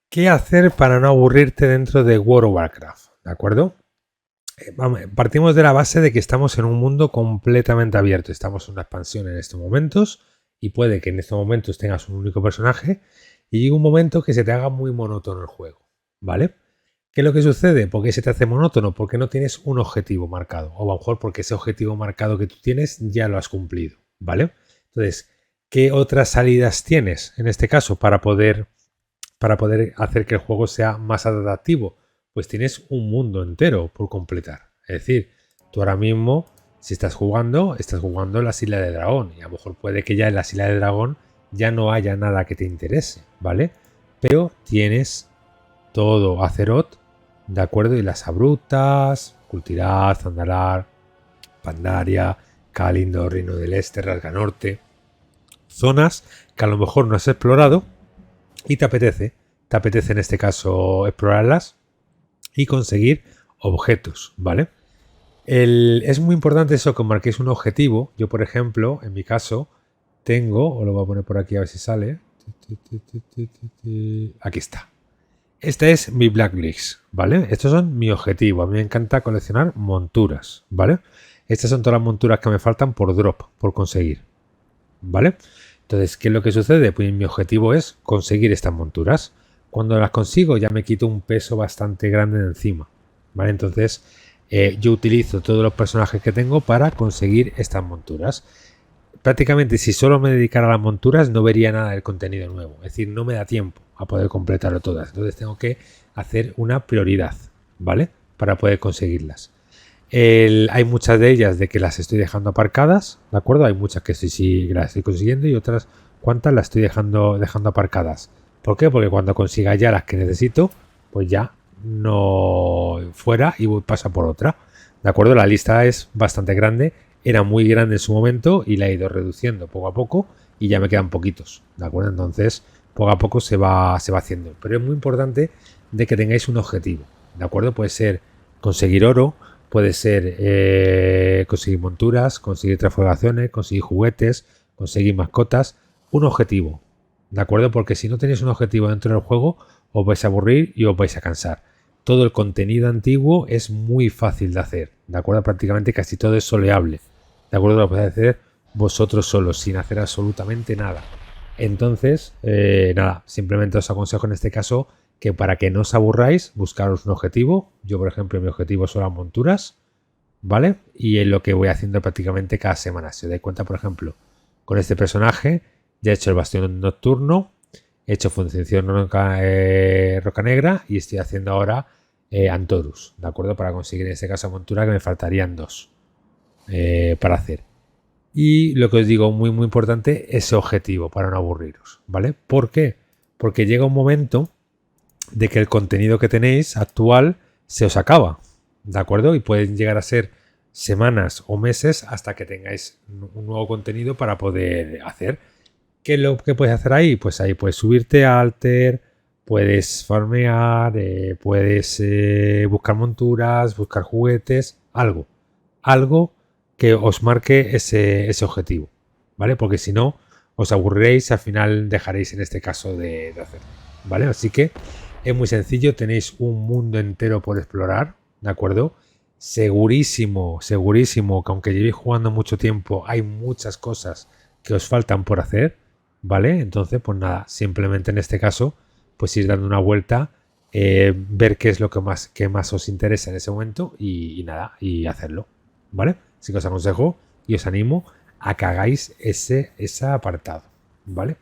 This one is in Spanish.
¿Qué hacer para no aburrirte dentro de World of Warcraft? ¿De acuerdo? Partimos de la base de que estamos en un mundo completamente abierto. Estamos en una expansión en estos momentos y puede que en estos momentos tengas un único personaje y llega un momento que se te haga muy monótono el juego, ¿vale? ¿Qué es lo que sucede? ¿Por qué se te hace monótono? Porque no tienes un objetivo marcado o a lo mejor porque ese objetivo marcado que tú tienes ya lo has cumplido, ¿vale? Entonces, ¿qué otras salidas tienes en este caso para poder hacer que el juego sea más adaptativo? Pues tienes un mundo entero por completar. Es decir, tú ahora mismo, si estás jugando en las Islas de Dragón. Y a lo mejor puede que ya en las Islas de Dragón ya no haya nada que te interese, ¿vale? Pero tienes todo Azeroth, ¿de acuerdo? Y las Abruptas, Kultiraz, Zandalar, Pandaria, Kalimdor, Reino del Este, Rasga Norte. Zonas que a lo mejor no has explorado y te apetece en este caso explorarlas y conseguir objetos, ¿vale? Es muy importante eso, que marquéis un objetivo. Yo, por ejemplo, en mi caso, tengo, o lo voy a poner por aquí a ver si sale. Aquí está. Esta es mi blacklist, ¿vale? Estos son mi objetivo. A mí me encanta coleccionar monturas, ¿vale? Estas son todas las monturas que me faltan por drop, por conseguir, ¿vale? Entonces, ¿qué es lo que sucede? Pues mi objetivo es conseguir estas monturas. Cuando las consigo ya me quito un peso bastante grande de encima, ¿vale? Entonces yo utilizo todos los personajes que tengo para conseguir estas monturas. Prácticamente si solo me dedicara a las monturas no vería nada del contenido nuevo. Es decir, no me da tiempo a poder completarlo todas. Entonces tengo que hacer una prioridad, ¿vale? Para poder conseguirlas. Hay muchas de ellas de que las estoy dejando aparcadas, ¿de acuerdo? Hay muchas que sí las estoy consiguiendo y otras cuantas las estoy dejando aparcadas. ¿Por qué? Porque cuando consiga ya las que necesito, pues ya no fuera y pasa por otra. ¿De acuerdo? La lista es bastante grande. Era muy grande en su momento y la he ido reduciendo poco a poco y ya me quedan poquitos. ¿De acuerdo? Entonces, poco a poco se va haciendo. Pero es muy importante de que tengáis un objetivo. ¿De acuerdo? Puede ser conseguir oro, puede ser conseguir monturas, conseguir transformaciones, conseguir juguetes, conseguir mascotas. Un objetivo. ¿De acuerdo? Porque si no tenéis un objetivo dentro del juego, os vais a aburrir y os vais a cansar. Todo el contenido antiguo es muy fácil de hacer. ¿De acuerdo? Prácticamente casi todo es soleable. ¿De acuerdo? Lo podéis hacer vosotros solos, sin hacer absolutamente nada. Entonces, nada, simplemente os aconsejo en este caso que para que no os aburráis, buscaros un objetivo. Yo, por ejemplo, mi objetivo son las monturas, ¿vale? Y es lo que voy haciendo prácticamente cada semana. Si os dais cuenta, por ejemplo, con este personaje ya he hecho el bastión nocturno, he hecho función roca negra y estoy haciendo ahora Antorus, ¿de acuerdo? Para conseguir en este caso montura que me faltarían 2 para hacer. Y lo que os digo, muy muy importante, ese objetivo para no aburriros, ¿vale? ¿Por qué? Porque llega un momento de que el contenido que tenéis actual se os acaba, ¿de acuerdo? Y pueden llegar a ser semanas o meses hasta que tengáis un nuevo contenido para poder hacer. ¿Qué es lo que puedes hacer ahí? Pues ahí puedes subirte a Alter, puedes farmear, puedes buscar monturas, buscar juguetes, algo que os marque ese objetivo, ¿vale? Porque si no, os aburriréis y al final dejaréis en este caso de hacerlo, ¿vale? Así que es muy sencillo, tenéis un mundo entero por explorar, ¿de acuerdo? Segurísimo que aunque llevéis jugando mucho tiempo, hay muchas cosas que os faltan por hacer, ¿vale? Entonces, pues nada, simplemente en este caso, pues ir dando una vuelta, ver qué es lo que más os interesa en ese momento y nada, y hacerlo, ¿vale? Así que os aconsejo y os animo a que hagáis ese apartado, ¿vale?